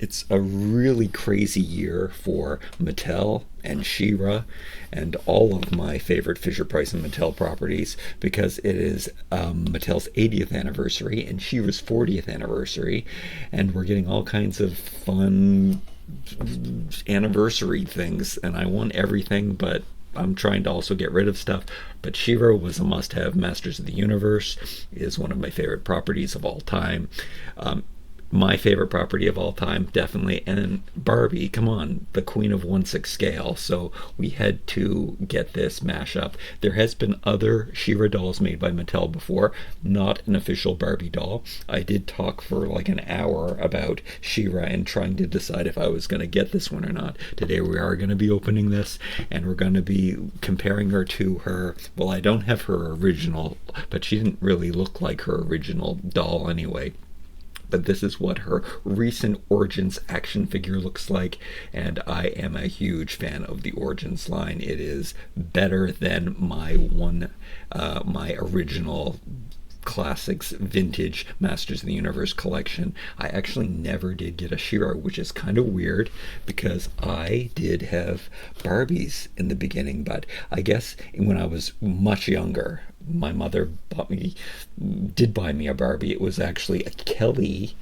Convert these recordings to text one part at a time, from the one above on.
It's a really crazy year for Mattel and She-Ra and all of my favorite Fisher-Price and Mattel properties, because it is Mattel's 80th anniversary and She-Ra's 40th anniversary, and we're getting all kinds of fun anniversary things, and I want everything, but I'm trying to also get rid of stuff. But She-Ra was a must-have. Masters of the Universe is one of my favorite properties of all time. My favorite property of all time, definitely. And then Barbie, come on, the queen of 1/6 scale. So we had to get this mashup. There has been other She-Ra dolls made by Mattel before, not an official Barbie doll. I did talk for like an hour about She-Ra and trying to decide if I was going to get this one or not. Today we are going to be opening this, and we're going to be comparing her to her. Well, I don't have her original, but she didn't really look like her original doll anyway. But this is what her recent Origins action figure looks like, and I am a huge fan of the Origins line. It is better than my original Classics Vintage Masters of the Universe collection. I actually never did get a She-Ra, which is kind of weird because I did have Barbies in the beginning, but I guess when I was much younger, my mother did buy me a Barbie. It was actually a Kelly,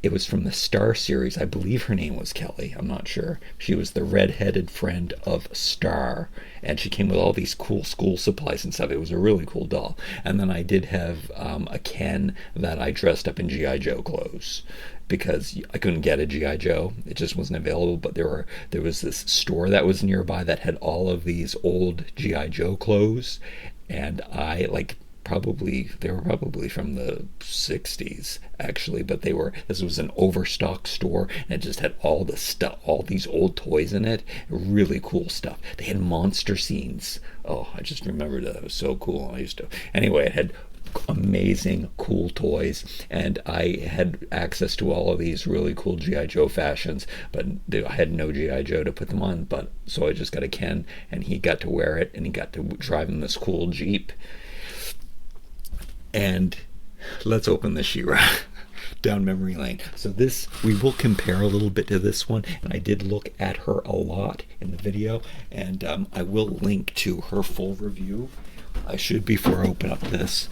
it was from the Star series. I believe her name was Kelly. I'm not sure. She was the red-headed friend of Star, and she came with all these cool school supplies and stuff. It was a really cool doll. And then I did have a Ken that I dressed up in G.I. Joe clothes, because I couldn't get a G.I. Joe. It just wasn't available, but there was this store that was nearby that had all of these old G.I. Joe clothes, and I they were probably from the 60s actually, but this was an overstock store, and it just had all the stuff, all these old toys in it, really cool stuff. They had monster scenes. Oh, I just remembered that. It was so cool. Anyway, it had amazing cool toys, and I had access to all of these really cool G.I. Joe fashions, but I had no G.I. Joe to put them on, so I just got a Ken, and he got to wear it, and he got to drive in this cool Jeep. And let's open the She-Ra down memory lane. So this, we will compare a little bit to this one, and I did look at her a lot in the video, and I will link to her full review. I should, before I open up this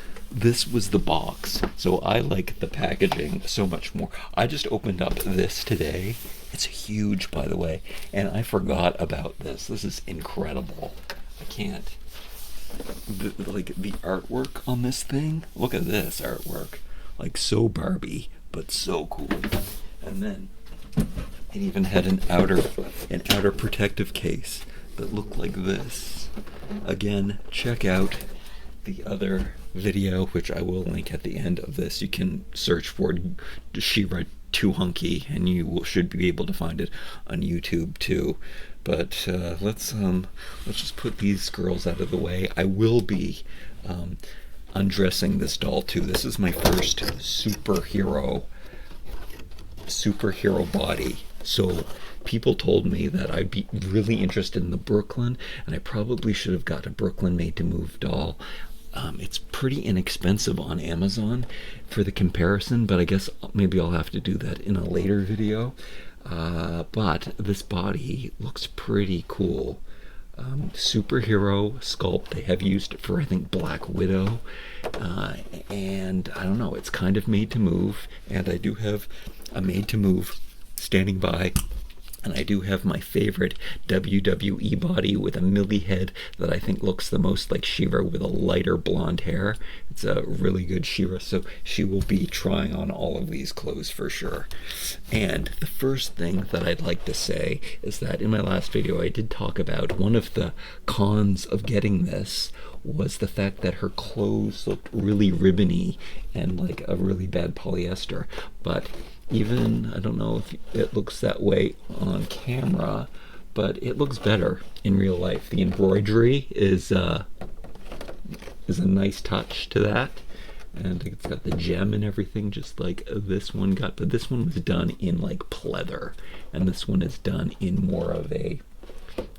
was the box, so I like the packaging so much more. I just opened up this today. It's huge, by the way, and I forgot about this. This is incredible. I can't. The artwork on this thing, look at this artwork, like so Barbie but so cool. And then it even had an outer protective case that looked like this. Again, check out the other video, which I will link at the end of this. You can search for She-Ra Too Hunky, and you should be able to find it on YouTube too. But let's just put these girls out of the way. I will be undressing this doll too. This is my first superhero body. So people told me that I'd be really interested in the Brooklyn, and I probably should have got a Brooklyn Made to Move doll. It's pretty inexpensive on Amazon for the comparison, but I guess maybe I'll have to do that in a later video. But this body looks pretty cool. Superhero sculpt. They have used it for, I think, Black Widow, and I don't know, it's kind of made to move, and I do have a made to move standing by. And I do have my favorite WWE body with a Millie head that I think looks the most like She-Ra, with a lighter blonde hair. It's a really good She-Ra, so she will be trying on all of these clothes for sure. And the first thing that I'd like to say is that in my last video I did talk about one of the cons of getting this was the fact that her clothes looked really ribbony and like a really bad polyester. But even, I don't know if it looks that way on camera, but it looks better in real life. The embroidery is a nice touch to that, and it's got the gem and everything, just like this one got. But this one was done in like pleather, and this one is done in more of a,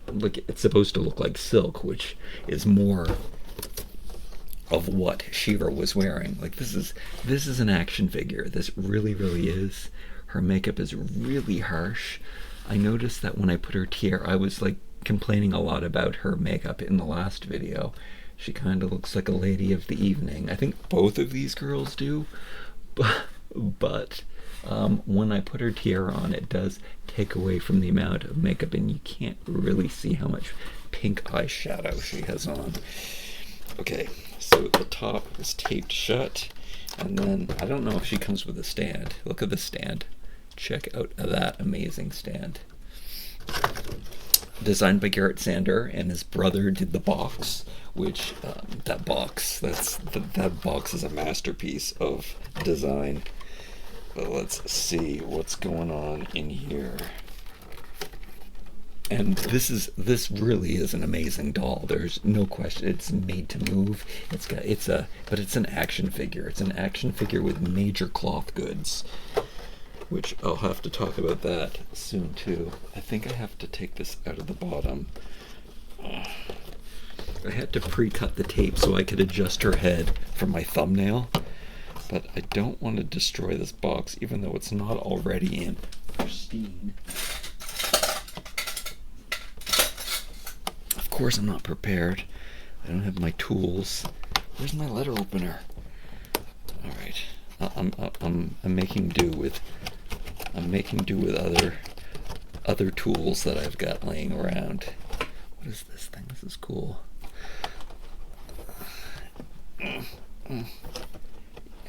like, it's supposed to look like silk, which is more of what She-Ra was wearing. Like, this is an action figure. This really is her makeup is really harsh. I noticed that when I put her tiara, I was like complaining a lot about her makeup in the last video. She kind of looks like a lady of the evening. I think both of these girls do, but when I put her tiara on, it does take away from the amount of makeup, and you can't really see how much pink eyeshadow she has on. Okay, so the top is taped shut, and then I don't know if she comes with a stand. Look at the stand. Check out that amazing stand. Designed by Garrett Sander, and his brother did the box, which that box is a masterpiece of design. But let's see what's going on in here. And this really is an amazing doll. There's no question. It's made to move. But it's an action figure. It's an action figure with major cloth goods, which I'll have to talk about that soon too. I think I have to take this out of the bottom. I had to pre-cut the tape so I could adjust her head for my thumbnail, but I don't want to destroy this box, even though it's not already in pristine. Of course I'm not prepared. I don't have my tools. Where's my letter opener? All right, I'm making do with other tools that I've got laying around. What is this thing? This is cool.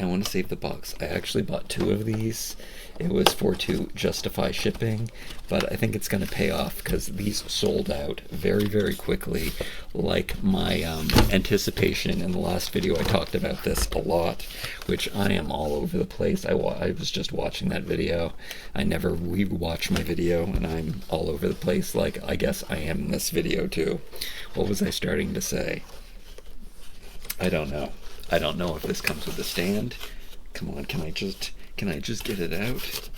I want to save the box. I actually bought 2 of these. It was to justify shipping, but I think it's going to pay off because these sold out very, very quickly. Like my anticipation in the last video, I talked about this a lot, which I am all over the place. I was just watching that video. I never re-watch my video, and I'm all over the place. Like, I guess I am in this video too. What was I starting to say? I don't know. I don't know if this comes with a stand. Come on, can I just get it out?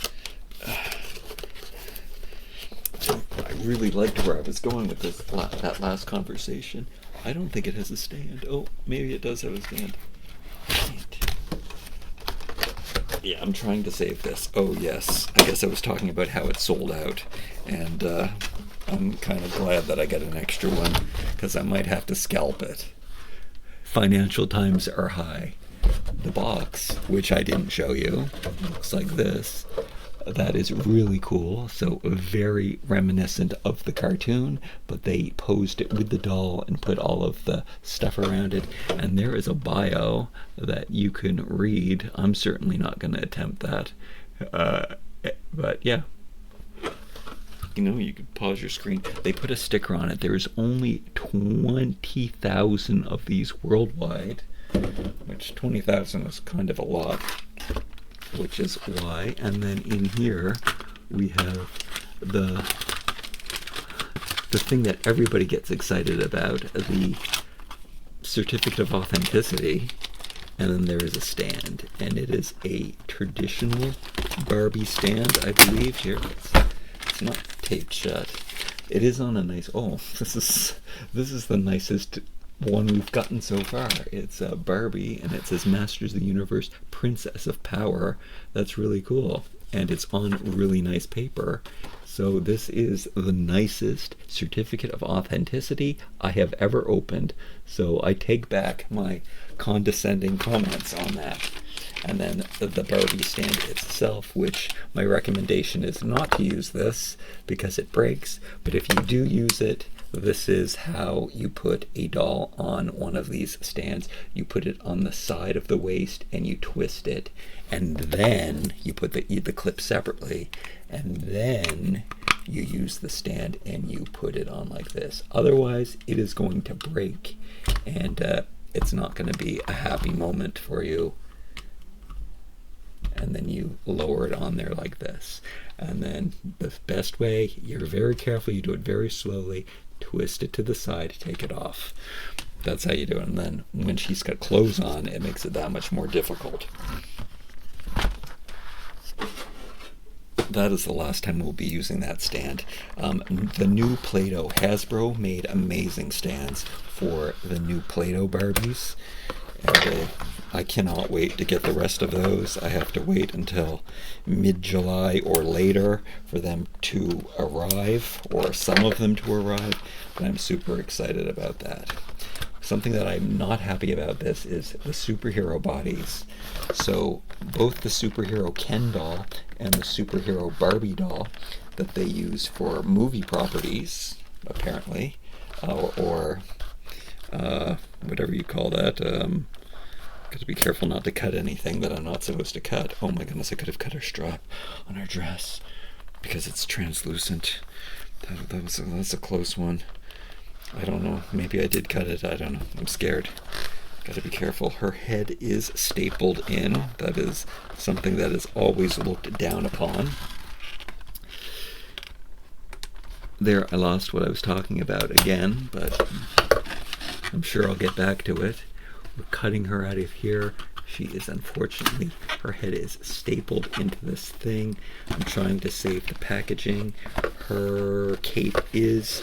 I really liked where I was going with that last conversation. I don't think it has a stand. Oh, maybe it does have a stand. Yeah, I'm trying to save this. Oh yes, I guess I was talking about how it sold out, and I'm kind of glad that I got an extra one because I might have to scalp it. Financial times are high. The box, which I didn't show you, looks like this. That is really cool. So very reminiscent of the cartoon, but they posed it with the doll and put all of the stuff around it. And there is a bio that you can read. I'm certainly not going to attempt that. But yeah. You know, you could pause your screen. They put a sticker on it. There's only 20,000 of these worldwide, which 20,000 is kind of a lot, which is why. And then in here we have the thing that everybody gets excited about, the certificate of authenticity. And then there is a stand, and it is a traditional Barbie stand, I believe. Here, it's not taped shut. It is on a nice. Oh, this is the nicest one we've gotten so far. It's Barbie, and it says Masters of the Universe, Princess of Power. That's really cool, and it's on really nice paper. So this is the nicest certificate of authenticity I have ever opened. So I take back my condescending comments on that. And then the Barbie stand itself, which my recommendation is not to use this because it breaks, but if you do use it, this is how you put a doll on one of these stands. You put it on the side of the waist and you twist it, and then you put the clip separately, and then you use the stand and you put it on like this. Otherwise, it is going to break, and it's not going to be a happy moment for you. And then you lower it on there like this. And then the best way, you're very careful, you do it very slowly, twist it to the side, take it off. That's how you do it. And then when she's got clothes on, it makes it that much more difficult. That is the last time we'll be using that stand. The new Play-Doh, Hasbro made amazing stands for the new Play-Doh Barbies. And I cannot wait to get the rest of those. I have to wait until mid-July or later for them to arrive, or some of them to arrive, but I'm super excited about that. Something that I'm not happy about this is the superhero bodies. So both the superhero Ken doll and the superhero Barbie doll that they use for movie properties, apparently, or whatever you call that. Got to be careful not to cut anything that I'm not supposed to cut. Oh my goodness, I could have cut her strap on her dress because it's translucent. That's a close one. I don't know. Maybe I did cut it. I don't know. I'm scared. Got to be careful. Her head is stapled in. That is something that is always looked down upon. There, I lost what I was talking about again, but I'm sure I'll get back to it. We're cutting her out of here. She is, unfortunately, her head is stapled into this thing. I'm trying to save the packaging. Her cape is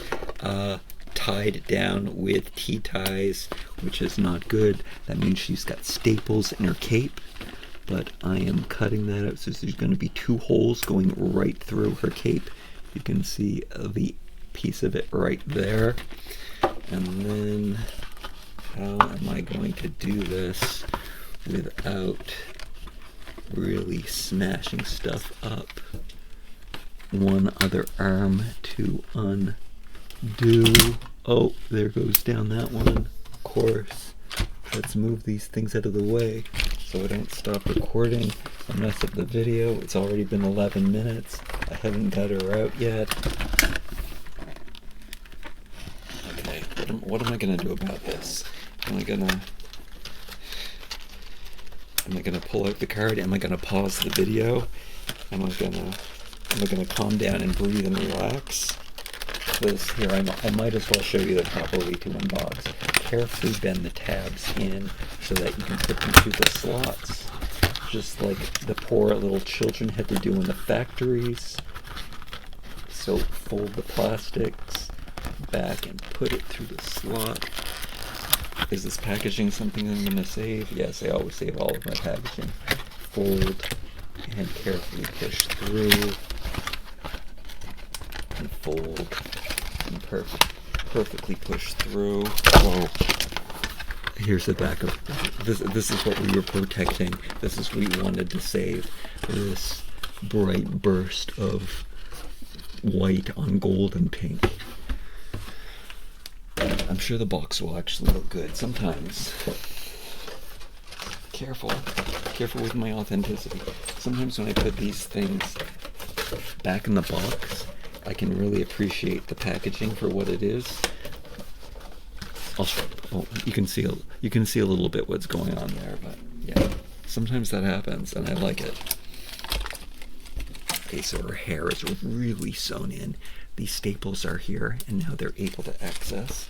tied down with T-ties, which is not good. That means she's got staples in her cape, but I am cutting that out. So there's going to be 2 holes going right through her cape. You can see the piece of it right there. And then, how am I going to do this without really smashing stuff up? One other arm to undo. Oh, there goes down that one. Of course. Let's move these things out of the way so I don't stop recording and mess up the video. It's already been 11 minutes. I haven't got her out yet. Okay, what am I gonna do about this? Am I gonna pull out the card? Am I gonna pause the video? Am I gonna calm down and breathe and relax? Because here, I might as well show you the proper way to unbox. Carefully bend the tabs in so that you can put them through the slots, just like the poor little children had to do in the factories. So fold the plastics back and put it through the slot. Is this packaging something I'm going to save? Yes, I always save all of my packaging. Fold and carefully push through. And fold and perfectly push through. Whoa. Here's the back of this. This is what we were protecting. This is what we wanted to save. This bright burst of white on gold and pink. I'm sure the box will actually look good. Sometimes, careful with my authenticity. Sometimes when I put these things back in the box, I can really appreciate the packaging for what it is. You can see a little bit what's going on there, but yeah, sometimes that happens, and I like it. Okay, so her hair is really sewn in. These staples are here, and now they're able to access.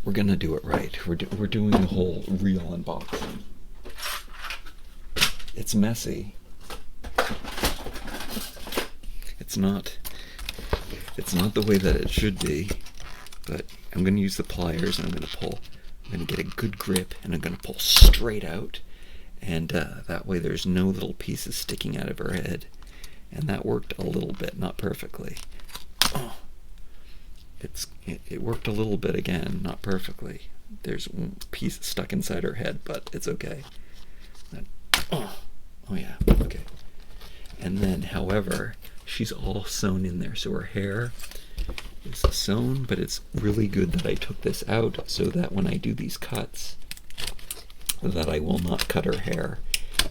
We're gonna do it right. We're doing the whole real unboxing. It's messy. It's not the way that it should be, but I'm going to use the pliers and I'm going to pull. I'm going to get a good grip and I'm going to pull straight out, and that way there's no little pieces sticking out of her head. And that worked a little bit, not perfectly. Oh, it worked a little bit again, not perfectly. There's one piece stuck inside her head, but it's okay. Oh yeah, okay. And then, however, she's all sewn in there, so her hair is sewn, but it's really good that I took this out so that when I do these cuts, that I will not cut her hair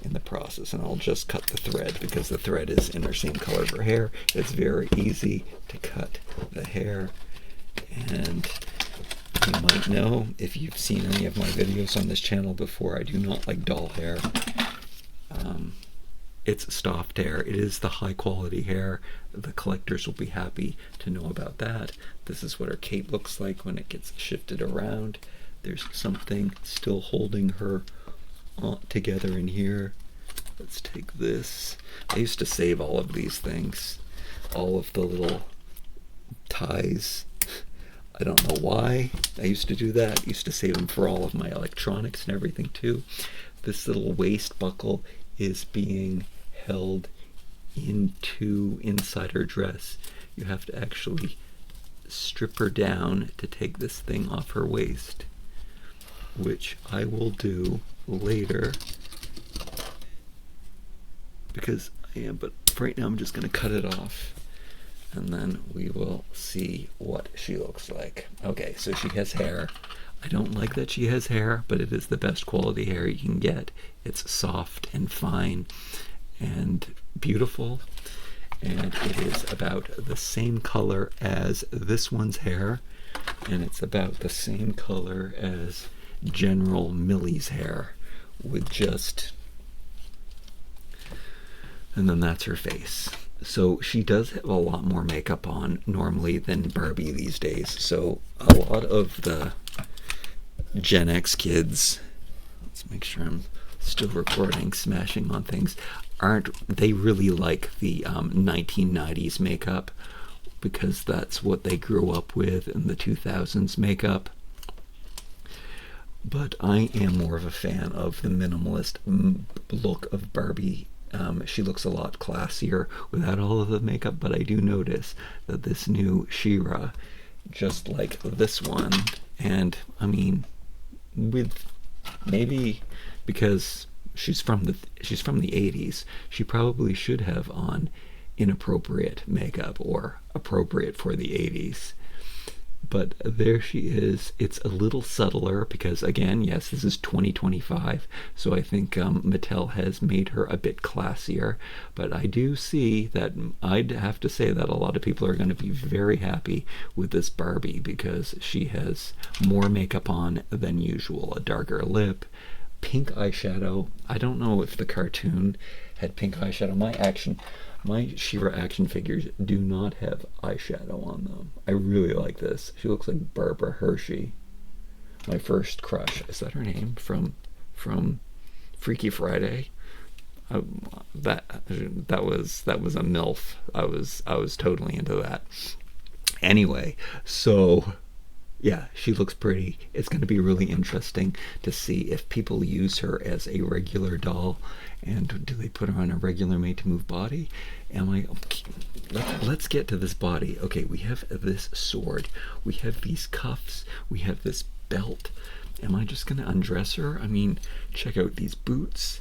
in the process, and I'll just cut the thread because the thread is in the same color of her hair. It's very easy to cut the hair, and you might know if you've seen any of my videos on this channel before, I do not like doll hair. It's soft hair. It is the high quality hair. The collectors will be happy to know about that. This is what her cape looks like when it gets shifted around. There's something still holding her together in here. Let's take this. I used to save all of these things, all of the little ties. I don't know why I used to do that. I used to save them for all of my electronics and everything too. This little waist buckle is being held inside her dress. You have to actually strip her down to take this thing off her waist, which I will do later because I am, but for right now I'm just going to cut it off and then we will see what she looks like. Okay, so she has hair. I don't like that she has hair, but it is the best quality hair you can get. It's soft and fine and beautiful, and it is about the same color as this one's hair, and it's about the same color as General Millie's hair, with just, and then that's her face. So she does have a lot more makeup on normally than Barbie these days. So a lot of the Gen X kids, let's make sure I'm still recording, smashing on things, they really like the 1990s makeup because that's what they grew up with, in the 2000s makeup. But I am more of a fan of the minimalist look of Barbie. She looks a lot classier without all of the makeup, but I do notice that this new She-Ra, just like this one, and I mean, with maybe because she's from the 80s, she probably should have on inappropriate makeup or appropriate for the 80s. But there she is. It's a little subtler because, again, yes, this is 2025, so I think Mattel has made her a bit classier. But I do see that I'd have to say that a lot of people are going to be very happy with this Barbie because she has more makeup on than usual. A darker lip, pink eyeshadow. I don't know if the cartoon had pink eyeshadow. My She-Ra action figures do not have eyeshadow on them. I really like this. She looks like Barbara Hershey, my first crush. Is that her name from Freaky Friday? That was a MILF. I was totally into that. Anyway, so yeah, she looks pretty. It's going to be really interesting to see if people use her as a regular doll, and do they put her on a regular made-to-move body? Let's get to this body. Okay, we have this sword. We have these cuffs. We have this belt. Am I just going to undress her? I mean, check out these boots.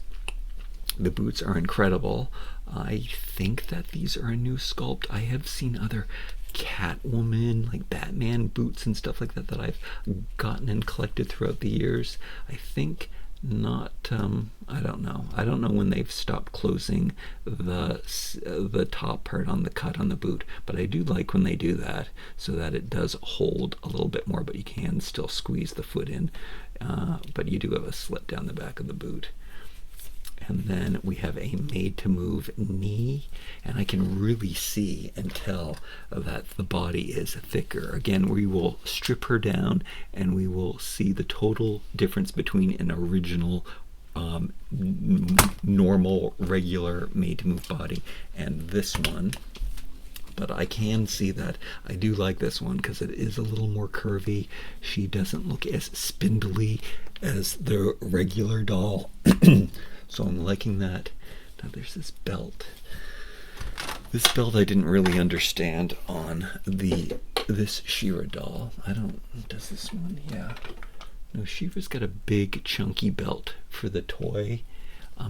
The boots are incredible. I think that these are a new sculpt. I have seen other Catwoman, like Batman boots and stuff like that that I've gotten and collected throughout the years. I think not. I don't know when they've stopped closing the top part on the cut on the boot, but I do like when they do that so that it does hold a little bit more, but you can still squeeze the foot in, but you do have a slit down the back of the boot. And then we have a made-to-move knee, and I can really see and tell that the body is thicker. Again, we will strip her down, and we will see the total difference between an original, normal, regular made-to-move body and this one. But I can see that I do like this one because it is a little more curvy. She doesn't look as spindly as the regular doll. So I'm liking that. Now there's this belt. This belt I didn't really understand on this She-Ra doll. Does this one? Yeah. No, She-Ra's got a big chunky belt for the toy.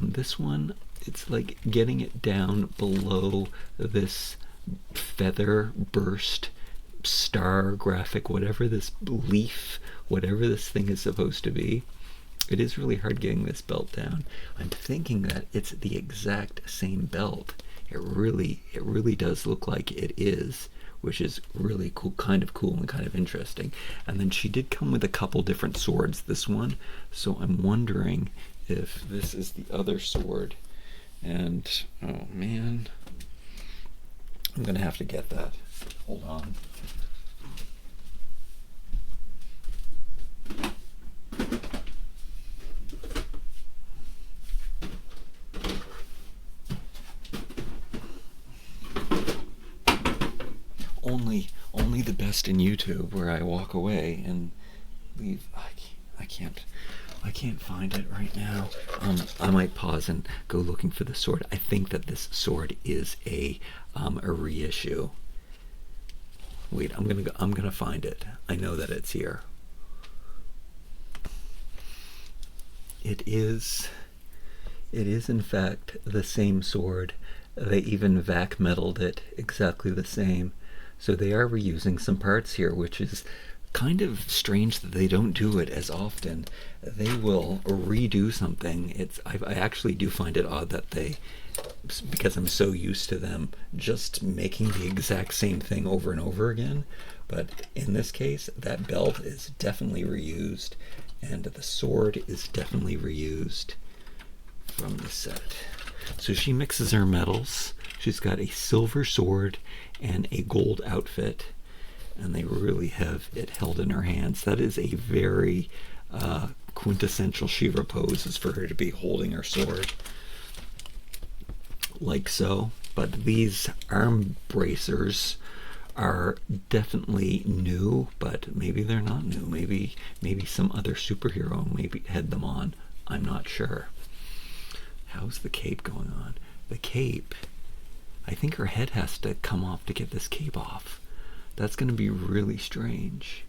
This one, it's like getting it down below this feather burst star graphic, whatever this leaf, whatever this thing is supposed to be. It is really hard getting this belt down. I'm thinking that it's the exact same belt. It really does look like it is, which is really cool, kind of cool and kind of interesting. And then she did come with a couple different swords, this one, so I'm wondering if this is the other sword. And oh man, I'm gonna have to get that. Hold on. only the best in YouTube where I walk away and leave. I can't find it right now. I might pause and go looking for the sword. I think that this sword is a reissue. Wait, I'm gonna find it. I know that it's here. It is in fact the same sword. They even vac metaled it exactly the same. So they are reusing some parts here, which is kind of strange that they don't do it as often. They will redo something. I actually do find it odd that they, because I'm so used to them just making the exact same thing over and over again. But in this case, that belt is definitely reused, and the sword is definitely reused from the set. So she mixes her metals. She's got a silver sword and a gold outfit, and they really have it held in her hands. That is a very quintessential She-Ra pose, is for her to be holding her sword like so. But these arm bracers are definitely new, but maybe they're not new. Maybe some other superhero maybe had them on. I'm not sure. How's the cape going on? The cape, I think her head has to come off to get this cape off. That's going to be really strange.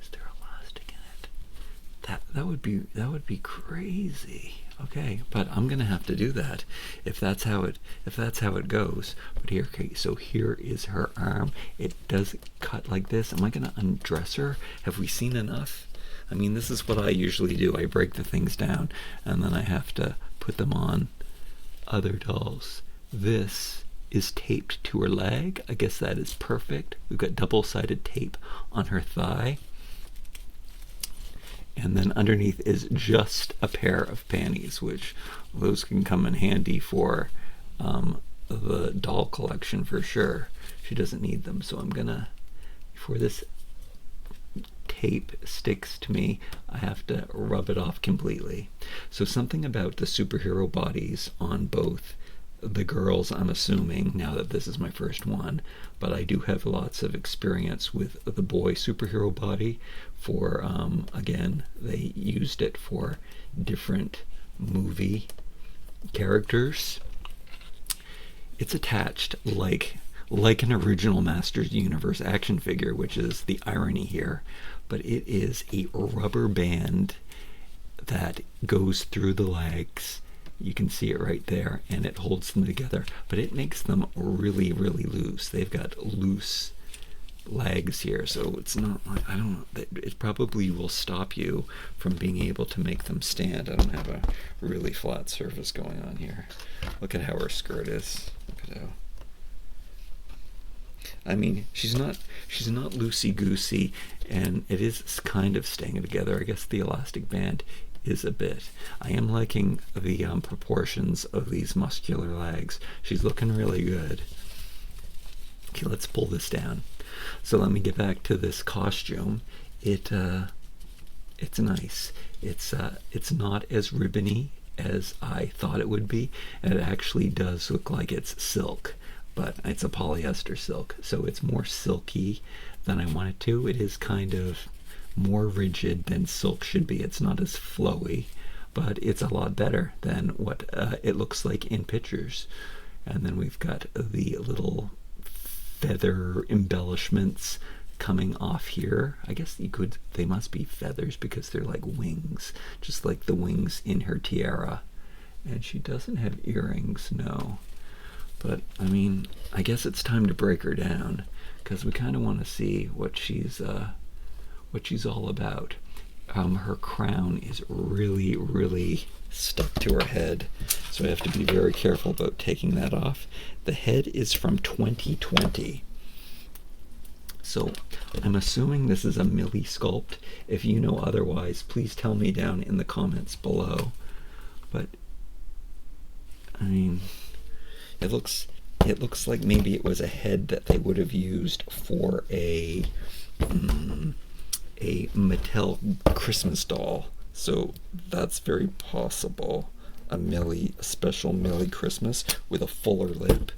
Is there elastic in it? That would be crazy. Okay, but I'm going to have to do that if that's how it goes. But here, okay, so here is her arm. It does cut like this. Am I going to undress her? Have we seen enough? I mean, this is what I usually do. I break the things down, and then I have to put them on other dolls. This is taped to her leg. I guess that is perfect. We've got double-sided tape on her thigh. And then underneath is just a pair of panties, which those can come in handy for the doll collection for sure. She doesn't need them, so I'm gonna, before this tape sticks to me, I have to rub it off completely. So something about the superhero bodies on both the girls, I'm assuming, now that this is my first one, but I do have lots of experience with the boy superhero body for, again, they used it for different movie characters. It's attached like an original Masters Universe action figure, which is the irony here, but it is a rubber band that goes through the legs. You can see it right there, and it holds them together, but it makes them really, really loose. They've got loose legs here, so it's not like, I don't know, it probably will stop you from being able to make them stand. I don't have a really flat surface going on here. Look at how her skirt is. Look at how, I mean, she's not loosey-goosey, and it is kind of staying together. I guess the elastic band is a bit. I am liking the proportions of these muscular legs. She's looking really good. Okay, let's pull this down. So let me get back to this costume. It's nice. It's not as ribbony as I thought it would be, and it actually does look like it's silk, but it's a polyester silk, so it's more silky than I want it to. It is kind of more rigid than silk should be. It's not as flowy, but it's a lot better than what it looks like in pictures. And then we've got the little feather embellishments coming off here. I guess they must be feathers because they're like wings, just like the wings in her tiara. And she doesn't have earrings, no. But I mean, I guess it's time to break her down, because we kind of want to see what she's all about. Her crown is really, really stuck to her head, so I have to be very careful about taking that off. The head is from 2020, so I'm assuming this is a Millie sculpt. If you know otherwise, please tell me down in the comments below. But I mean, it looks like maybe it was a head that they would have used for a Mattel Christmas doll. So that's very possible. A special Millie Christmas with a fuller lip.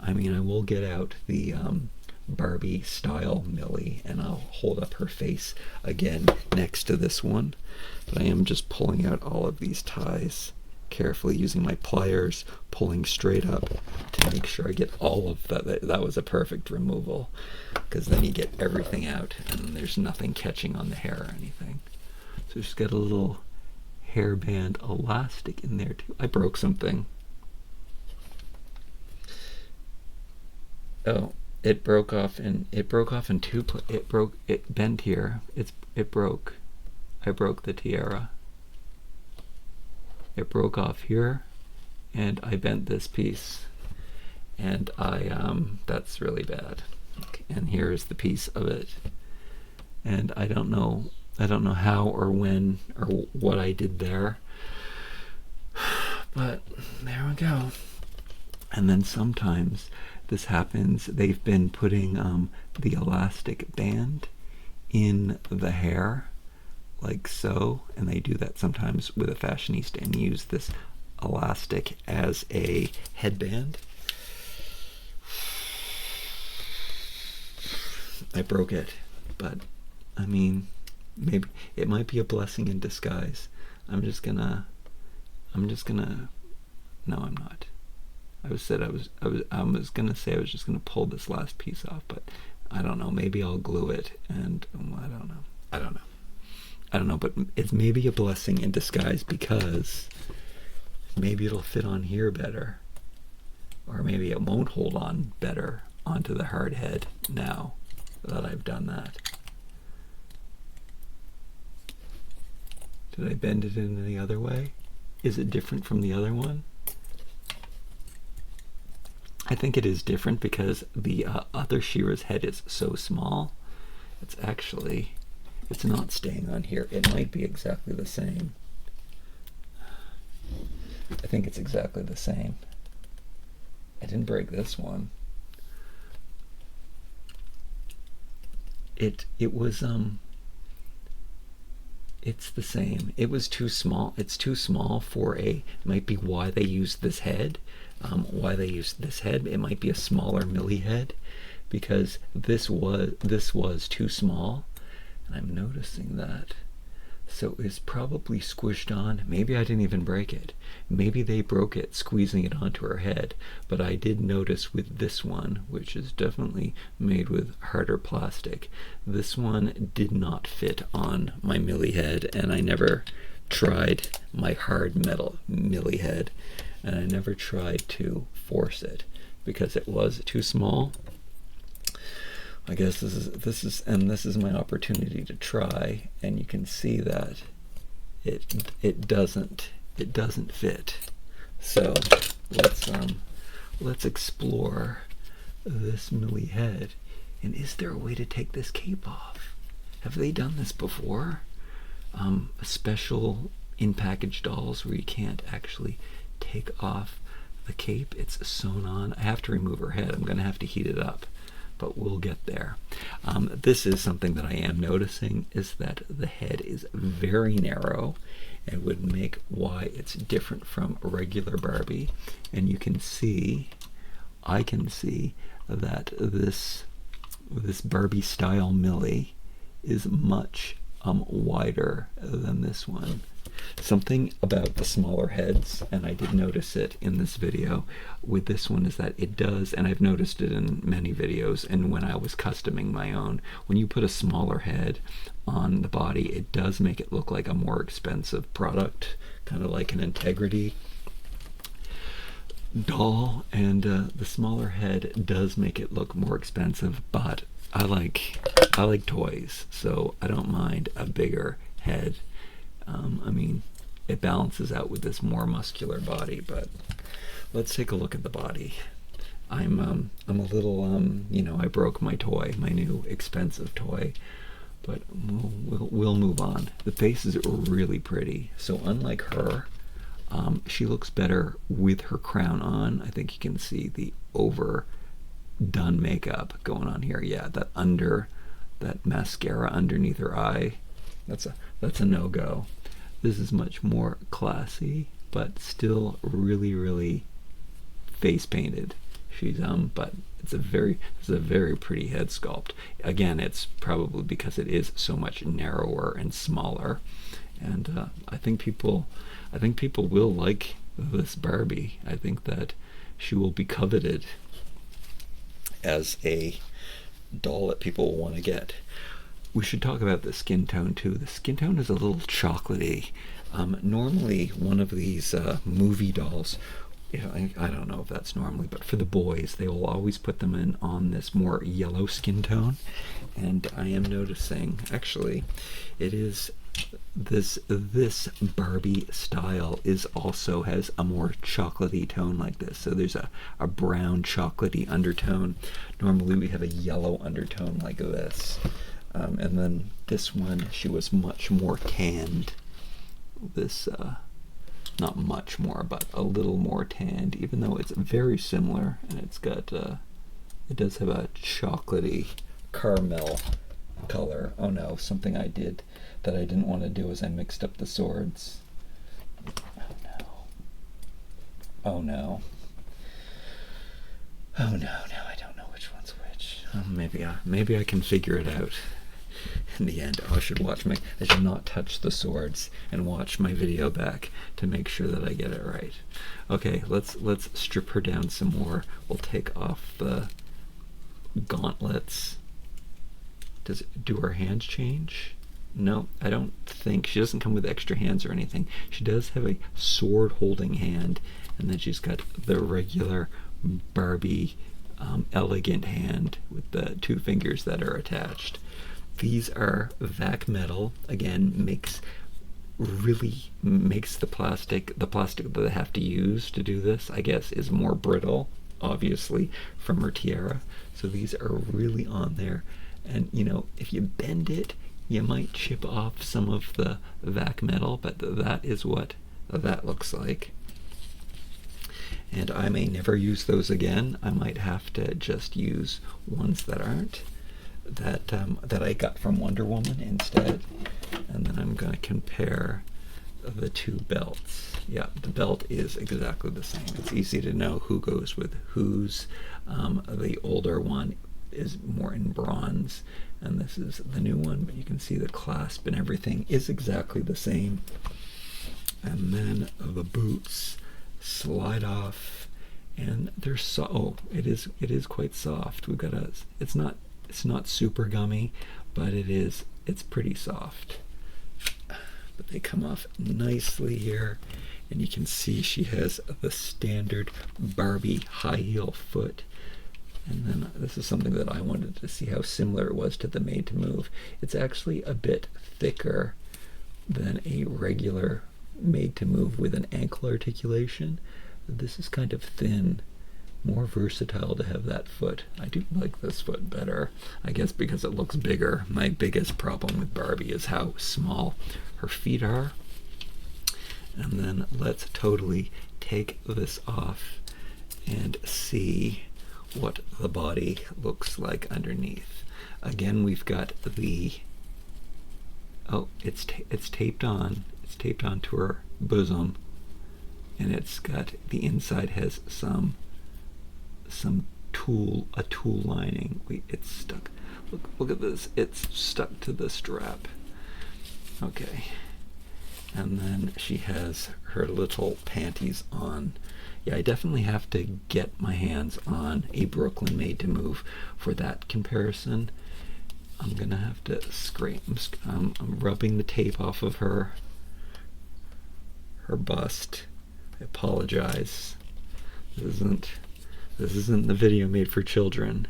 I mean, I will get out the Barbie style Millie, and I'll hold up her face again next to this one. But I am just pulling out all of these ties carefully using my pliers, pulling straight up to make sure I get all of that. That was a perfect removal, because then you get everything out and there's nothing catching on the hair or anything. So just got a little hairband elastic in there too. I broke something. Oh, it broke off in two. It bent here. It broke. I broke the tiara. It broke off here, and I bent this piece, and that's really bad. And here's the piece of it, and I don't know how or when or what I did there, but there we go. And then sometimes this happens. They've been putting the elastic band in the hair, like so, and they do that sometimes with a fashionista and use this elastic as a headband. I broke it, but I mean, maybe it might be a blessing in disguise. I'm just gonna no, I'm not. I was gonna say I was just gonna pull this last piece off, but I don't know, maybe I'll glue it, and I don't know, but it's maybe a blessing in disguise, because maybe it'll fit on here better, or maybe it won't hold on better onto the hard head now that I've done that. Did I bend it in any other way? Is it different from the other one? I think it is different because the other She-Ra's head is so small. It's not staying on here. It might be exactly the same. I think it's exactly the same. I didn't break this one. It was it's the same. It was too small. It's too small for it might be why they used this head. It might be a smaller Millie head, because this was too small. And I'm noticing that. So it's probably squished on. Maybe I didn't even break it. Maybe they broke it squeezing it onto her head. But I did notice with this one, which is definitely made with harder plastic, this one did not fit on my Millie head, and I never tried my hard metal Millie head, and I never tried to force it because it was too small. I guess this is my opportunity to try, and you can see that it doesn't fit. So let's explore this Millie head. And is there a way to take this cape off? Have they done this before? A special in package dolls where you can't actually take off the cape. It's sewn on. I have to remove her head. I'm going to have to heat it up, but we'll get there. This is something that I am noticing, is that the head is very narrow, and would make why it's different from regular Barbie. And you can see, I can see that this Barbie style Millie is much wider than this one. Something about the smaller heads, and I did notice it in this video with this one, is that it does, and I've noticed it in many videos and when I was customing my own, when you put a smaller head on the body, it does make it look like a more expensive product, kind of like an Integrity doll, and the smaller head does make it look more expensive, but I like toys, so I don't mind a bigger head. I mean, it balances out with this more muscular body, but let's take a look at the body. I'm a little, I broke my toy, my new expensive toy, but we'll move on. The face is really pretty. So unlike her, she looks better with her crown on. I think you can see the overdone makeup going on here. Yeah, that mascara underneath her eye, that's a no-go. This is much more classy, but still really, really face painted. She's but it's a very pretty head sculpt. Again, it's probably because it is so much narrower and smaller, and I think people will like this Barbie. I think that she will be coveted as a doll that people will want to get. We should talk about the skin tone too. The skin tone is a little chocolatey. Normally, one of these movie dolls, you know, I don't know if that's normally, but for the boys, they will always put them in on this more yellow skin tone. And I am noticing, actually, it is this Barbie style is also has a more chocolatey tone like this. So there's a brown chocolatey undertone. Normally we have a yellow undertone like this. And then this one, she was much more tanned. This, not much more, but a little more tanned, even though it's very similar, and it's got, it does have a chocolatey caramel color. Oh no, something I did that I didn't want to do is I mixed up the swords. Oh no. Oh no. Oh no, now I don't know which one's which. Maybe I can figure it out. In the end, I should not touch the swords and watch my video back to make sure that I get it right. Okay, let's strip her down some more. We'll take off the gauntlets. Do her hands change? No, I don't think. She doesn't come with extra hands or anything. She does have a sword holding hand, and then she's got the regular Barbie elegant hand with the two fingers that are attached. These are vac metal. Again, really makes the plastic that they have to use to do this, I guess, is more brittle, obviously, from her tiara. So these are really on there. And, you know, if you bend it, you might chip off some of the vac metal, but that is what that looks like. And I may never use those again. I might have to just use ones that aren't. That I got from Wonder Woman instead. And then I'm going to compare the two belts. Yeah, the belt is exactly the same. It's easy to know who goes with whose. The older one is more in bronze, and this is the new one, but you can see the clasp and everything is exactly the same. And then the boots slide off, and they're it is quite soft. We've got it's not super gummy, but it's pretty soft. But they come off nicely here, and you can see she has the standard Barbie high heel foot. And then this is something that I wanted to see how similar it was to the Made to Move. It's actually a bit thicker than a regular Made to Move with an ankle articulation. This is kind of thin, more versatile to have that foot. I do like this foot better, I guess because it looks bigger. My biggest problem with Barbie is how small her feet are. And then let's totally take this off and see what the body looks like underneath. Again, we've got the it's taped on. It's taped onto her bosom, and it's got the inside has some tool lining. It's stuck. Look at this. It's stuck to the strap. Okay. And then she has her little panties on. Yeah, I definitely have to get my hands on a Brooklyn Made to Move for that comparison. I'm gonna have to scrape. I'm rubbing the tape off of her bust. I apologize. This isn't the video made for children.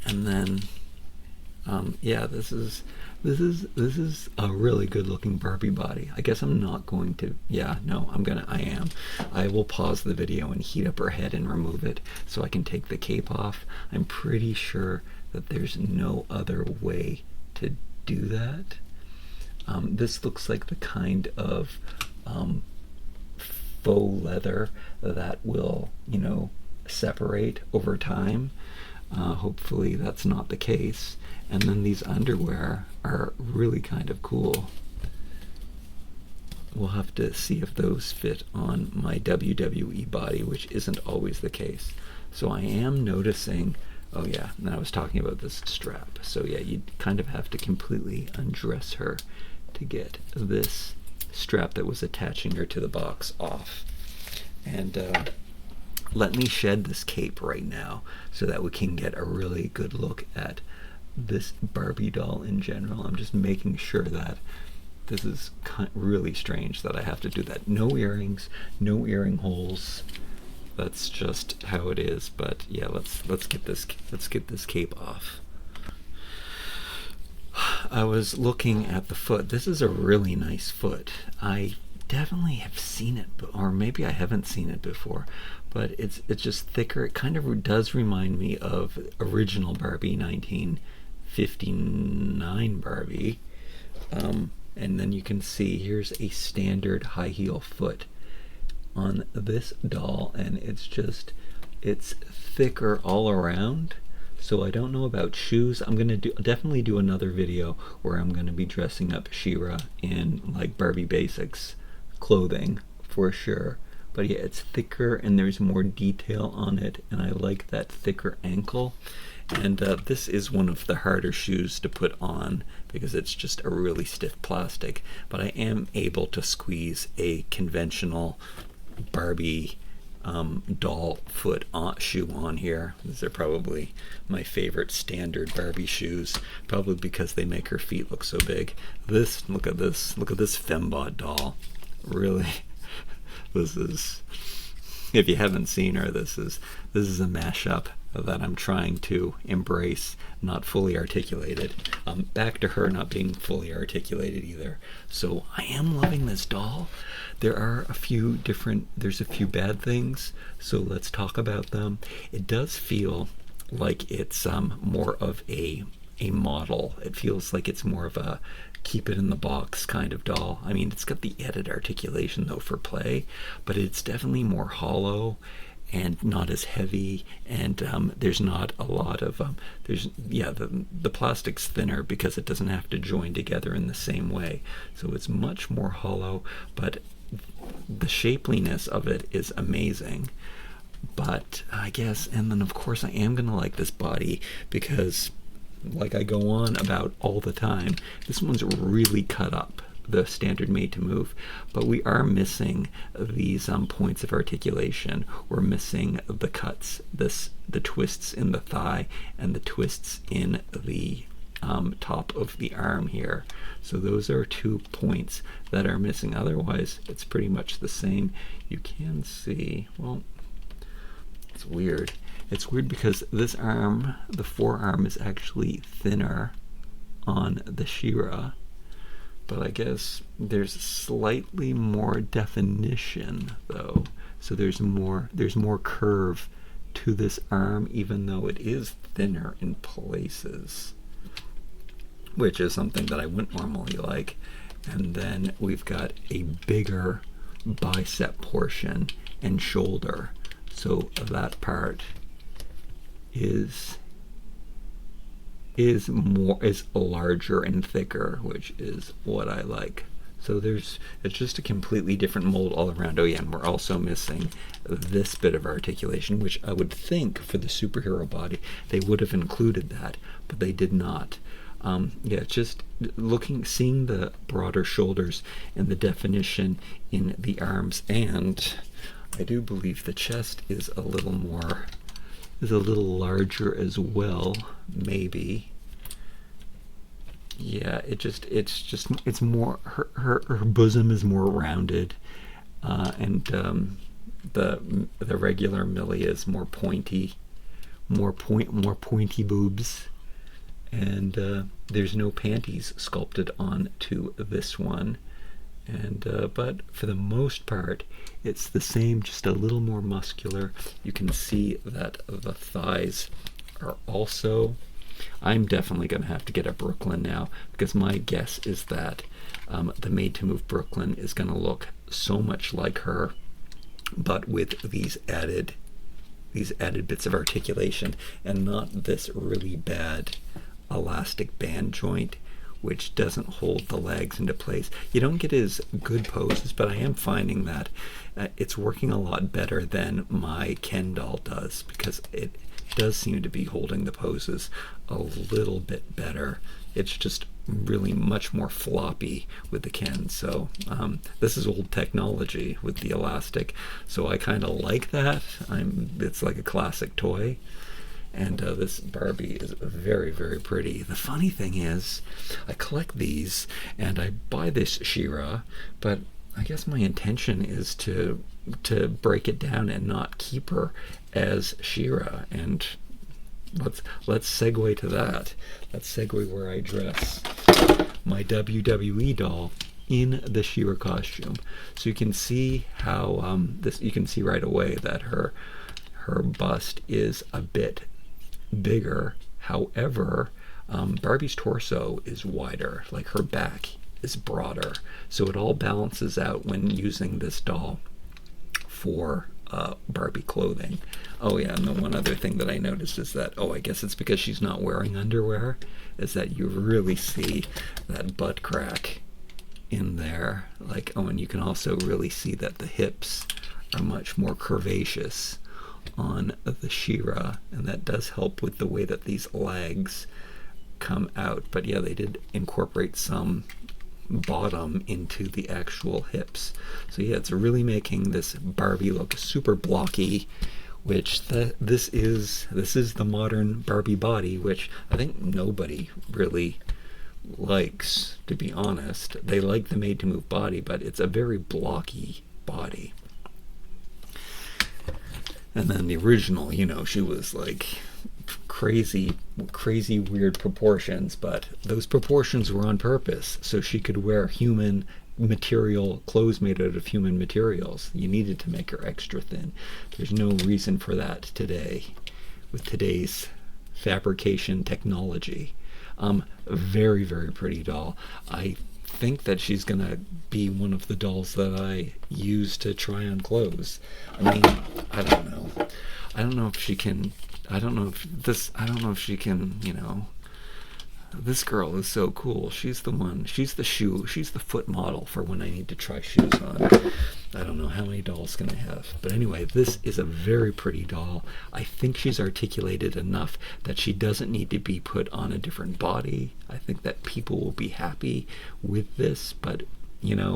And then, yeah, this is a really good looking Barbie body. I guess I'm not going to, I will pause the video and heat up her head and remove it so I can take the cape off. I'm pretty sure that there's no other way to do that. This looks like the kind of faux leather that will, separate over time. Hopefully that's not the case. And then these underwear are really kind of cool. we'll have to see if those fit on my WWE body, which isn't always the case. So I am noticing, oh yeah, and I was talking about this strap. So yeah, you kind of have to completely undress her to get this strap that was attaching her to the box off. And let me shed this cape right now so that we can get a really good look at this Barbie doll in general. I'm just making sure that this is really strange that I have to do that. No earrings, no earring holes. That's just how it is. But yeah, let's get this cape off. I was looking at the foot. This is a really nice foot. I definitely have seen it, or maybe I haven't seen it before, but it's just thicker. It kind of does remind me of original Barbie, 1959 Barbie. And then you can see here's a standard high heel foot on this doll, and it's thicker all around. So I don't know about shoes. I'm gonna definitely do another video where I'm gonna be dressing up She-Ra in like Barbie basics clothing for sure. But yeah, it's thicker and there's more detail on it, and I like that thicker ankle. And this is one of the harder shoes to put on because it's just a really stiff plastic, but I am able to squeeze a conventional Barbie doll foot shoe on here. These are probably my favorite standard Barbie shoes, probably because they make her feet look so big. Look at this fembot doll. Really, this is, if you haven't seen her, this is a mashup that I'm trying to embrace, not fully articulated. Back to her not being fully articulated either. So I am loving this doll. There's a few bad things, so let's talk about them. It does feel like it's more of a model. It feels like it's more of a keep it in the box kind of doll. I mean, it's got the added articulation though for play, but it's definitely more hollow and not as heavy, and there's not a lot of the plastic's thinner because it doesn't have to join together in the same way, so it's much more hollow, but the shapeliness of it is amazing. But I guess, and then of course I am gonna like this body because, like I go on about all the time, this one's really cut up, the standard made to move, but we are missing these points of articulation. We're missing the cuts, the twists in the thigh and the twists in the top of the arm here. So those are 2 points that are missing. Otherwise, it's pretty much the same. You can see, well, it's weird. It's weird because this arm, the forearm, is actually thinner on the She-Ra, but I guess there's slightly more definition though. So there's more curve to this arm, even though it is thinner in places, which is something that I wouldn't normally like. And then we've got a bigger bicep portion and shoulder, so that part is larger and thicker, which is what I like. So it's just a completely different mold all around. Oh yeah, and we're also missing this bit of articulation, which I would think for the superhero body they would have included that, but they did not. Yeah, just seeing the broader shoulders and the definition in the arms, and I do believe the chest is a little larger as well, maybe. Yeah, it's more, her bosom is more rounded, and the regular Millie is more pointy, more pointy boobs, and there's no panties sculpted onto this one. And but for the most part it's the same, just a little more muscular. You can see that the thighs are also, I'm definitely going to have to get a Brooklyn now, because my guess is that the Made to Move Brooklyn is going to look so much like her, but with these added bits of articulation, and not this really bad elastic band joint, which doesn't hold the legs into place. You don't get as good poses, but I am finding that it's working a lot better than my Ken doll does, because it does seem to be holding the poses a little bit better. It's just really much more floppy with the Ken. So this is old technology with the elastic, so I kind of like that. It's like a classic toy. And this Barbie is very, very pretty. The funny thing is, I collect these and I buy this She-Ra, but I guess my intention is to break it down and not keep her as She-Ra. And let's segue to that. Let's segue where I dress my WWE doll in the She-Ra costume. So you can see how you can see right away that her bust is a bit bigger. However, Barbie's torso is wider, like her back is broader, so it all balances out when using this doll for Barbie clothing. Oh yeah, and the one other thing that I noticed is that, I guess it's because she's not wearing underwear, is that you really see that butt crack in there. Like, and you can also really see that the hips are much more curvaceous on the She-Ra, and that does help with the way that these legs come out. But yeah, they did incorporate some bottom into the actual hips. So yeah, it's really making this Barbie look super blocky, which this is the modern Barbie body, which I think nobody really likes, to be honest. They like the made to move body, but it's a very blocky body. And then the original, she was like crazy weird proportions, but those proportions were on purpose, so she could wear human material clothes made out of human materials. You needed to make her extra thin. There's no reason for that today with today's fabrication technology. Very, very pretty doll. I think that she's gonna be one of the dolls that I use to try on clothes. I mean, I don't know if she can, this girl is so cool. She's the foot model for when I need to try shoes on. I don't know how many dolls can I have. But anyway, this is a very pretty doll. I think she's articulated enough that she doesn't need to be put on a different body. I think that people will be happy with this, but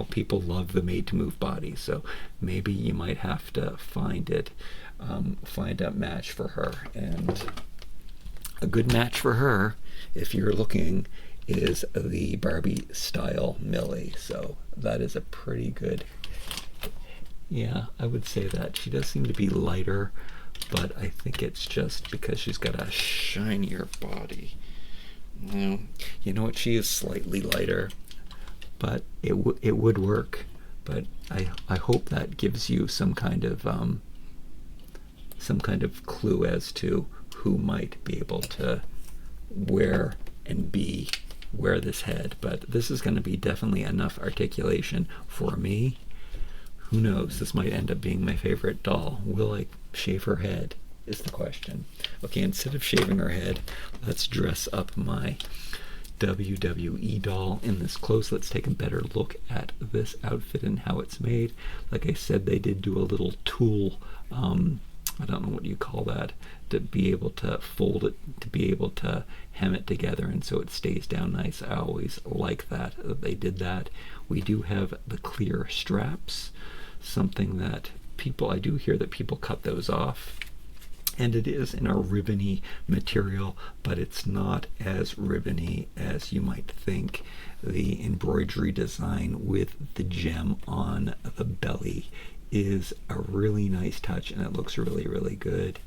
people love the made to move body, so maybe you might have to find a match for her. And a good match for her, if you're looking, is the Barbie style Millie. So that is a pretty good, yeah, I would say that. She does seem to be lighter, but I think it's just because she's got a shinier body. No, you know what, she is slightly lighter, but it would work. But I hope that gives you some kind of clue as to who might be able to wear this head. But this is going to be definitely enough articulation for me. Who knows, this might end up being my favorite doll. Will I shave her head is the question. Okay, instead of shaving her head, let's dress up my WWE doll in this clothes. Let's take a better look at this outfit and how it's made. Like I said, they did do a little tool, I don't know what you call that, to be able to fold it, to be able to hem it together, and so it stays down nice. I always like that they did that. We do have the clear straps, something that I do hear that people cut those off. And it is in a ribbony material, but it's not as ribbony as you might think. The embroidery design with the gem on the belly is a really nice touch, and it looks really, really good.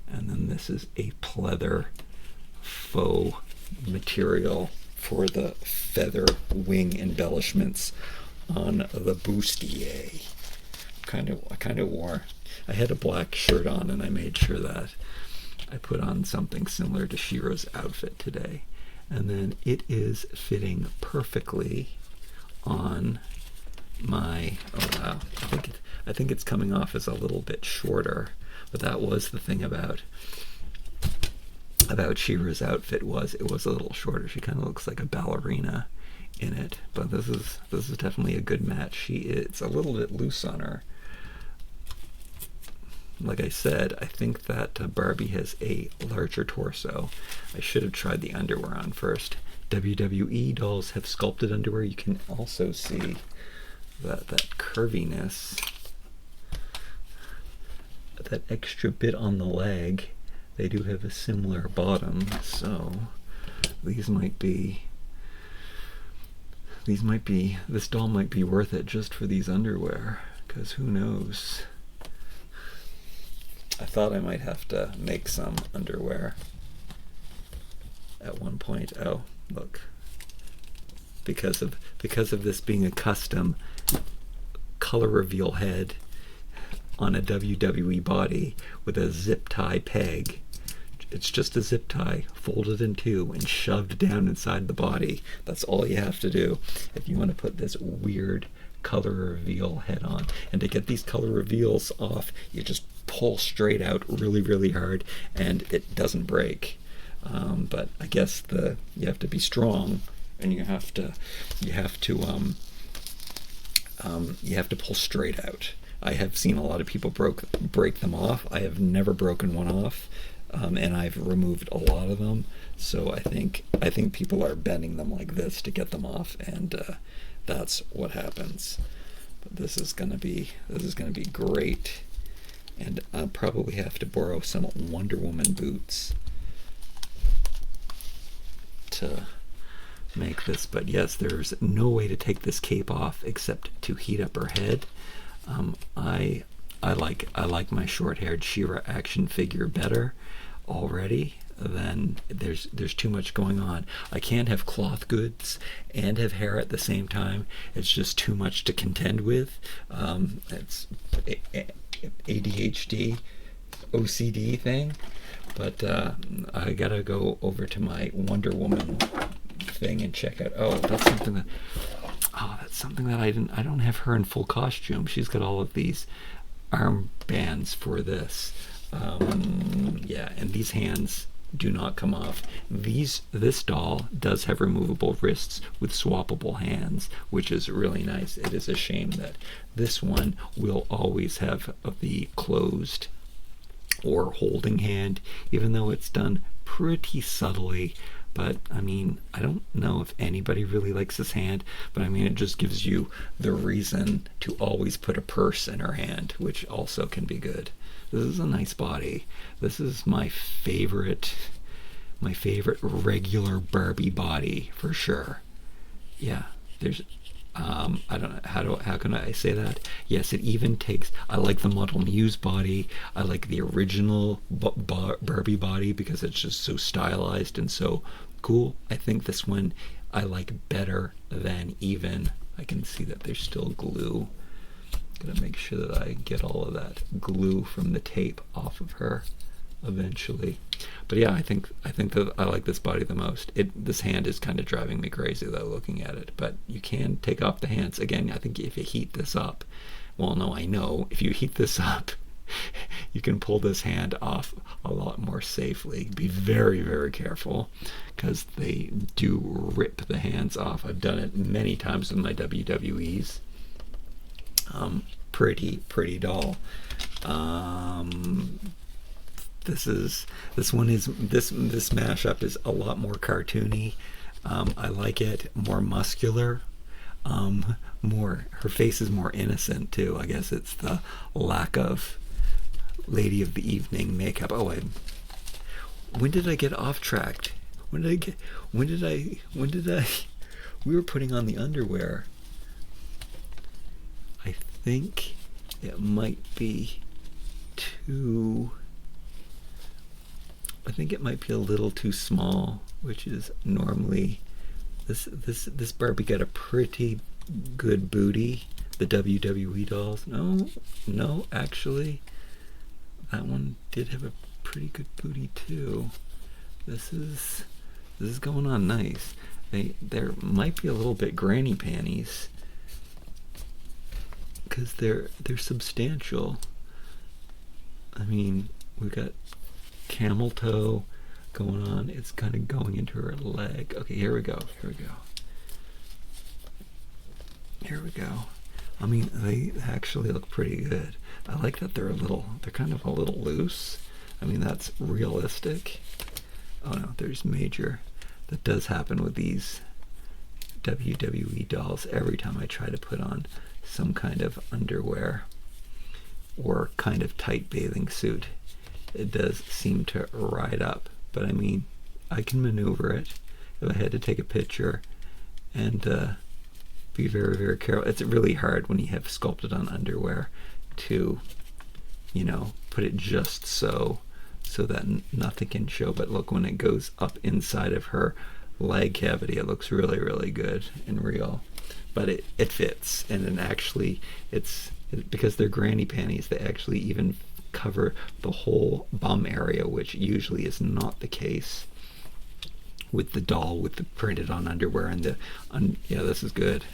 And then this is a pleather faux material for the feather wing embellishments on the bustier. I had a black shirt on, and I made sure that I put on something similar to She-Ra's outfit today. And then it is fitting perfectly on my, oh wow, I think it's coming off as a little bit shorter, but that was the thing about about She-Ra's outfit was it was a little shorter. She kind of looks like a ballerina in it, but this is definitely a good match. It's a little bit loose on her. Like I said, I think that Barbie has a larger torso. I should have tried the underwear on first. WWE dolls have sculpted underwear. You can also see that curviness, that extra bit on the leg. They do have a similar bottom, so this doll might be worth it just for these underwear, because who knows. I thought I might have to make some underwear at one point. Oh, look. Because of this being a custom color reveal head on a WWE body with a zip tie peg. It's just a zip tie folded in two and shoved down inside the body. That's all you have to do if you want to put this weird color reveal head on. And to get these color reveals off, you just pull straight out really, really hard, and it doesn't break. But I guess you have to be strong, and you have to pull straight out. I have seen a lot of people break them off. I have never broken one off, and I've removed a lot of them. So I think people are bending them like this to get them off, and that's what happens. But this is gonna be great, and I'll probably have to borrow some Wonder Woman boots to make this. But yes, there's no way to take this cape off except to heat up her head. I like my short-haired She-Ra action figure better already. Then there's too much going on. I can't have cloth goods and have hair at the same time. It's just too much to contend with. It's ADHD, OCD thing. But I gotta go over to my Wonder Woman thing and check out. Oh, that's something that I don't have her in full costume. She's got all of these armbands for this. Yeah, and these hands do not come off. This doll does have removable wrists with swappable hands, which is really nice. It is a shame that this one will always have the closed or holding hand, even though it's done pretty subtly. But I mean, I don't know if anybody really likes this hand, but I mean, it just gives you the reason to always put a purse in her hand, which also can be good. This is a nice body. This is my favorite regular Barbie body for sure. Yeah, there's I don't know how can I say that? Yes, it even takes. I like the Model Muse body. I like the original Barbie body because it's just so stylized and so cool. I think this one I like better than even. I can see that there's still glue. Gotta make sure that I get all of that glue from the tape off of her eventually. But yeah, I think that I like this body the most. This hand is kind of driving me crazy though, looking at it. But you can take off the hands. Again, I think if you heat this up, well, no, I know if you heat this up, you can pull this hand off a lot more safely. Be very, very careful because they do rip the hands off. I've done it many times with my WWEs. Pretty doll. This mashup is a lot more cartoony. I like it more muscular. Her face is more innocent too. I guess it's the lack of Lady of the Evening makeup. Oh, when did I get off track? When did I? We were putting on the underwear. I think it might be a little too small, which is normally this Barbie got a pretty good booty. The WWE dolls, no, actually, that one did have a pretty good booty too. This is going on nice. There might be a little bit granny panties because they're substantial. I mean, we've got camel toe, going on. It's kind of going into her leg. Okay, here we go. Here we go. I mean, they actually look pretty good. I like that they're kind of a little loose. I mean, that's realistic. Oh no, there's major. That does happen with these WWE dolls every time I try to put on some kind of underwear or kind of tight bathing suit. It does seem to ride up, but I mean, I can maneuver it if I had to take a picture and be very, very careful. It's really hard when you have sculpted on underwear to, you know, put it just so that nothing can show. But look, when it goes up inside of her leg cavity, it looks really, really good and real. But it fits, and then actually because they're granny panties, they actually even cover the whole bum area, which usually is not the case with the doll with the printed on underwear and yeah, this is good.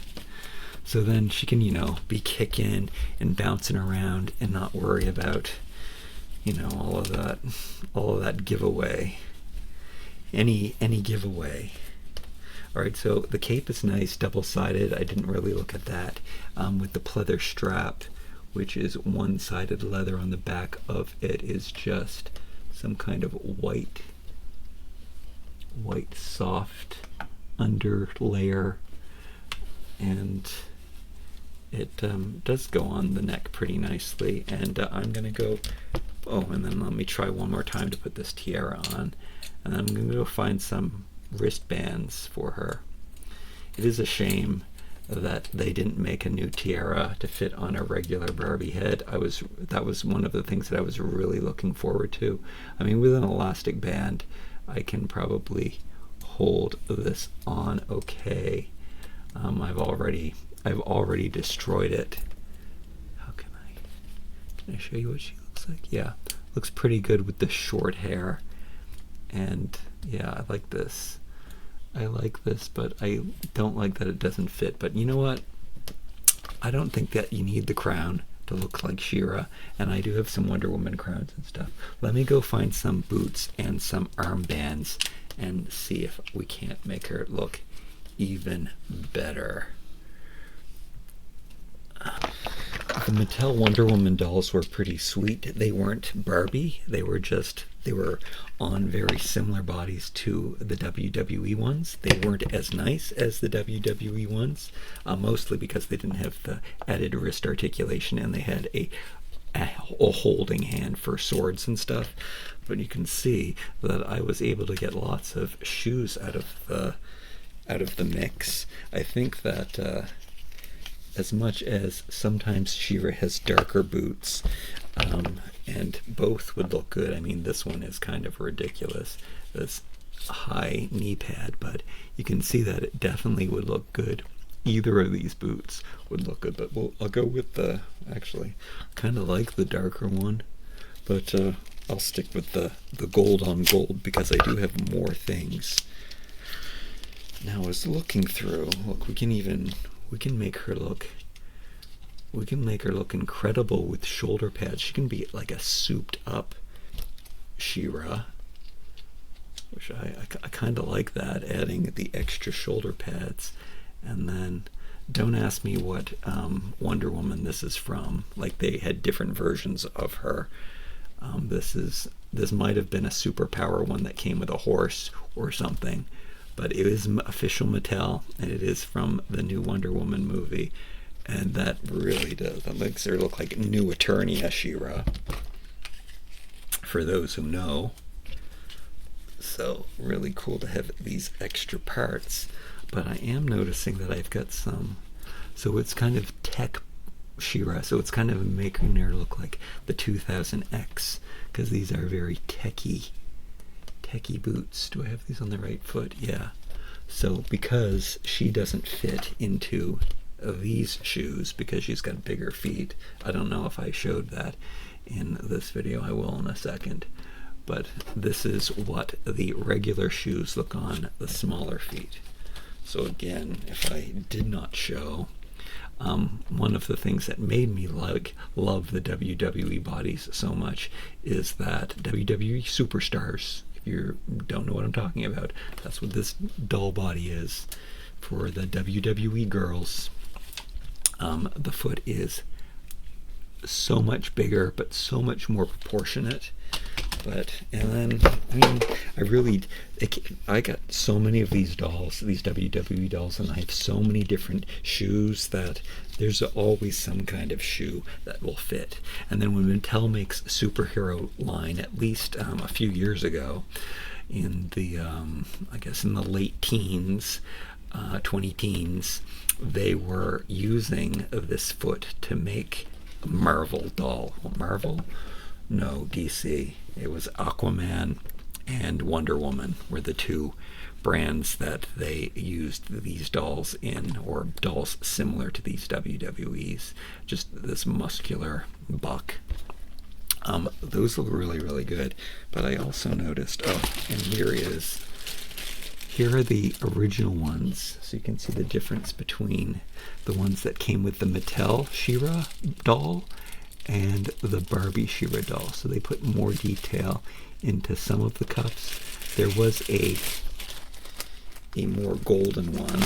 So then she can, you know, be kicking and bouncing around and not worry about, you know, all of that giveaway. Any giveaway. Alright, so the cape is nice, double-sided. I didn't really look at that. With the pleather strap, which is one-sided leather on the back of it, is just some kind of white soft under layer, and it does go on the neck pretty nicely. And I'm gonna go, and then let me try one more time to put this tiara on, and I'm gonna go find some wristbands for her. It is a shame that they didn't make a new tiara to fit on a regular Barbie head. That was one of the things that I was really looking forward to. I mean, with an elastic band, I can probably hold this on okay. I've already destroyed it. Can I show you what she looks like? Yeah, looks pretty good with the short hair. And yeah, I like this, but I don't like that it doesn't fit. But you know what? I don't think that you need the crown to look like She-Ra, and I do have some Wonder Woman crowns and stuff. Let me go find some boots and some armbands and see if we can't make her look even better. The Mattel Wonder Woman dolls were pretty sweet. They weren't Barbie. They were on very similar bodies to the WWE ones. They weren't as nice as the WWE ones, mostly because they didn't have the added wrist articulation, and they had a holding hand for swords and stuff. But you can see that I was able to get lots of shoes out of the mix. I think that as much as sometimes She-Ra has darker boots, and both would look good. I mean, this one is kind of ridiculous, this high knee pad, but you can see that it definitely would look good. Either of these boots would look good, but I'll go with actually, kind of like the darker one, but I'll stick with the gold on gold because I do have more things. Now, I was looking through, look, we can make her look incredible with shoulder pads. She can be like a souped up She-Ra, which I kind of like that, adding the extra shoulder pads. And then don't ask me what Wonder Woman this is from. Like, they had different versions of her. This might have been a superpower one that came with a horse or something, but it is official Mattel, and it is from the new Wonder Woman movie, and that really that makes her look like new Eternia She-Ra, for those who know. So really cool to have these extra parts. But I am noticing that I've got some, so it's kind of tech She-Ra, so it's kind of making her look like the 2000X, because these are very techy boots. Do I have these on the right foot? Yeah. So because she doesn't fit into these shoes because she's got bigger feet, I don't know if I showed that in this video. I will in a second. But this is what the regular shoes look on the smaller feet. So again, if I did not show, one of the things that made me love the WWE bodies so much is that WWE superstars, you don't know what I'm talking about, that's what this doll body is for the WWE girls. The foot is so much bigger, but so much more proportionate. But, and then, I mean, I got so many of these dolls, these WWE dolls, and I have so many different shoes that there's always some kind of shoe that will fit. And then when Mattel makes superhero line, at least a few years ago, in the, I guess in the late teens, 20 teens, they were using this foot to make a Marvel doll. Marvel? No, DC. It was Aquaman and Wonder Woman were the two brands that they used these dolls in, or dolls similar to these WWEs. Just this muscular buck. Those look really, really good. But I also noticed, and here are the original ones, so you can see the difference between the ones that came with the Mattel She-Ra doll and the Barbie She-Ra doll. So they put more detail into some of the cuffs. There was a more golden one,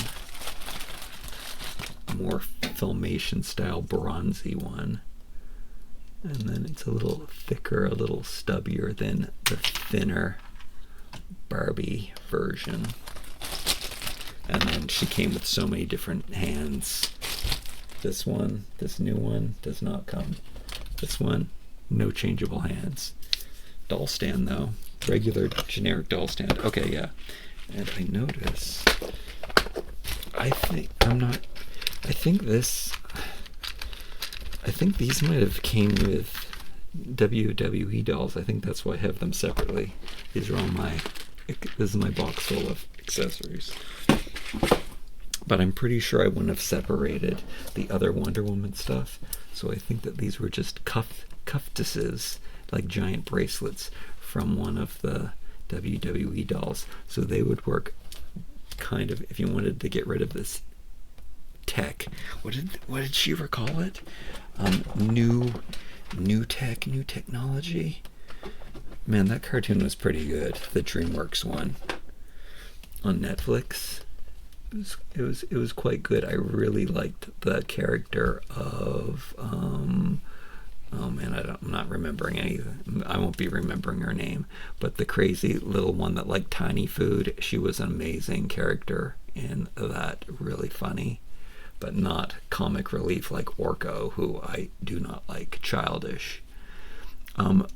more Filmation style bronzy one, and then it's a little thicker, a little stubbier than the thinner Barbie version. And then she came with so many different hands. This new one does not come. This one, no changeable hands. Doll stand though, regular generic doll stand. Okay, yeah. And I notice, I think these might have came with WWE dolls. I think that's why I have them separately. This is my box full of accessories. But I'm pretty sure I wouldn't have separated the other Wonder Woman stuff. So I think that these were just cuftuses, like giant bracelets from one of the WWE dolls. So they would work kind of, if you wanted to get rid of this tech. What did she recall it? New technology. Man, that cartoon was pretty good. The DreamWorks one on Netflix. It was quite good. I really liked the character of oh man, I'm not remembering anything. I won't be remembering her name, but the crazy little one that liked tiny food. She was an amazing character in that. Really funny, but not comic relief like Orko, who I do not like. Childish.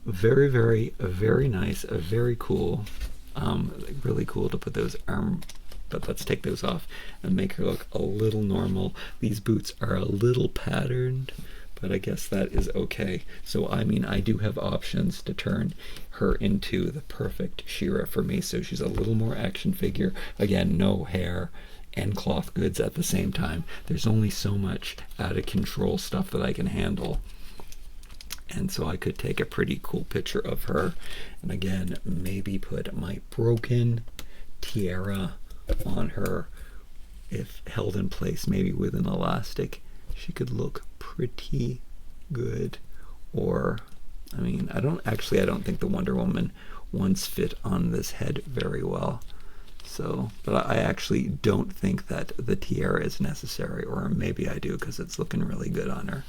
Very, very, very nice. Very cool. Really cool to put those but let's take those off and make her look a little normal. These boots are a little patterned, but I guess that is okay. So I mean, I do have options to turn her into the perfect She-Ra for me. So she's a little more action figure. Again, no hair and cloth goods at the same time. There's only so much out of control stuff that I can handle. And so I could take a pretty cool picture of her. And again, maybe put my broken tiara on her. If held in place, maybe with an elastic, she could look pretty good. Or, I mean, I don't think the Wonder Woman ones fit on this head very well. So, but I actually don't think that the tiara is necessary, or maybe I do because it's looking really good on her.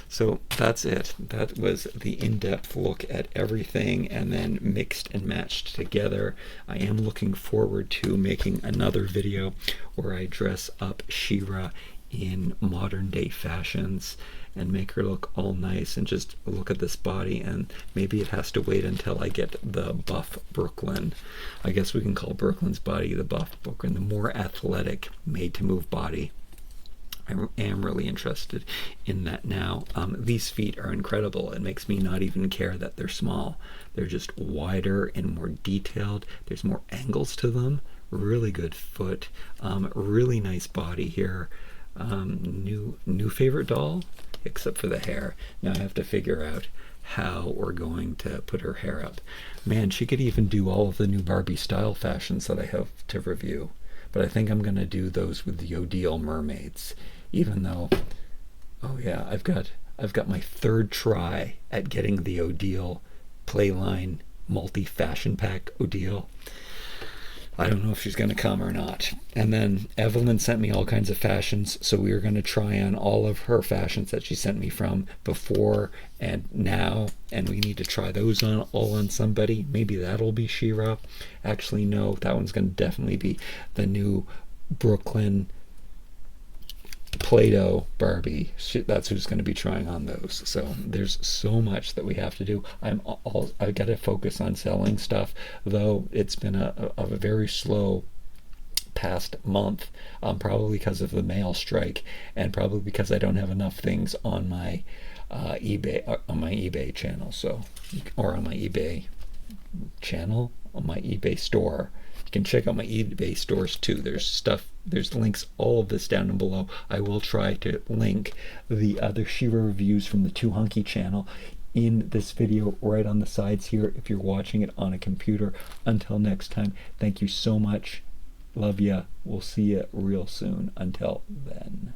So that's it. That was the in-depth look at everything and then mixed and matched together. I am looking forward to making another video where I dress up She-Ra in modern day fashions and make her look all nice, and just look at this body. And maybe it has to wait until I get the buff Brooklyn. I guess we can call Brooklyn's body the buff Brooklyn, the more athletic, made to move body. I am really interested in that now. These feet are incredible. It makes me not even care that they're small. They're just wider and more detailed. There's more angles to them. Really good foot. Really nice body here. New favorite doll, except for the hair. Now I have to figure out how we're going to put her hair up. Man, she could even do all of the new Barbie style fashions that I have to review. But I think I'm going to do those with the Odile mermaids, even though, oh yeah, I've got my third try at getting the Odile Playline multi-fashion pack deal. I don't know if she's going to come or not. And then Evelyn sent me all kinds of fashions, so we were going to try on all of her fashions that she sent me from before and now, and we need to try those on all on somebody. Maybe that'll be She-Ra. Actually, no, that one's going to definitely be the new Brooklyn Play-Doh Barbie. That's who's going to be trying on those. So there's so much that we have to do. I got to focus on selling stuff, though it's been a very slow past month, probably because of the mail strike, and probably because I don't have enough things on my eBay channel. So, or on my eBay channel, on my eBay store. You can check out my eBay stores too. There's links, all of this down below. I will try to link the other She-Ra reviews from the Too Hunky channel in this video right on the sides here if you're watching it on a computer. Until next time, thank you so much. Love ya. We'll see ya real soon. Until then.